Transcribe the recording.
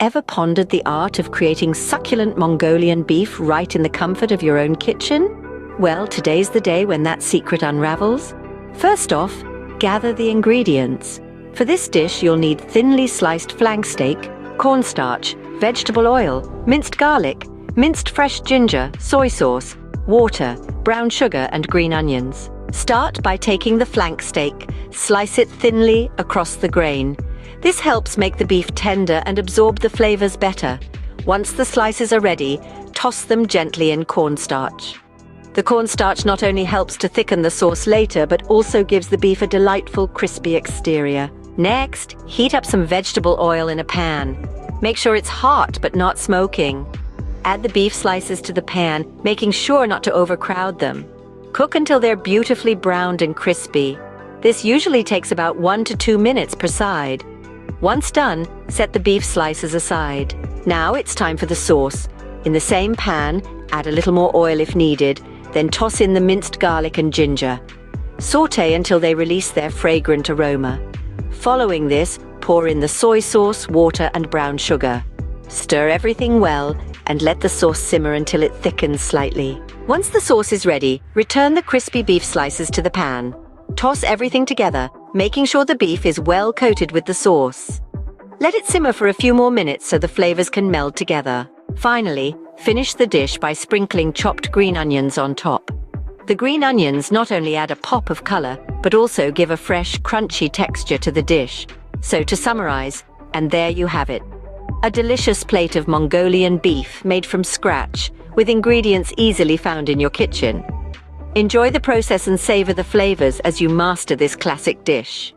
Ever pondered the art of creating succulent Mongolian beef right in the comfort of your own kitchen? Well, today's the day when that secret unravels. First off, gather the ingredients. For this dish, you'll need thinly sliced flank steak, cornstarch, vegetable oil, minced garlic, minced fresh ginger, soy sauce, water, brown sugar, and green onions. Start by taking the flank steak, slice it thinly across the grain. This helps make the beef tender and absorb the flavors better. Once the slices are ready, toss them gently in cornstarch. The cornstarch not only helps to thicken the sauce later, but also gives the beef a delightful, crispy exterior. Next, heat up some vegetable oil in a pan. Make sure it's hot but not smoking. Add the beef slices to the pan, making sure not to overcrowd them. Cook until they're beautifully browned and crispy. This usually takes about 1 to 2 minutes per side. Once done, set the beef slices aside. Now it's time for the sauce. In the same pan, add a little more oil if needed, then toss in the minced garlic and ginger. Sauté until they release their fragrant aroma. Following this, pour in the soy sauce, water, and brown sugar. Stir everything well and let the sauce simmer until it thickens slightly. Once the sauce is ready, return the crispy beef slices to the pan. Toss everything together, making sure the beef is well coated with the sauce. Let it simmer for a few more minutes so the flavors can meld together. Finally, finish the dish by sprinkling chopped green onions on top. The green onions not only add a pop of color, but also give a fresh, crunchy texture to the dish. So to summarize, and there you have it. A delicious plate of Mongolian beef made from scratch, with ingredients easily found in your kitchen. Enjoy the process and savor the flavors as you master this classic dish.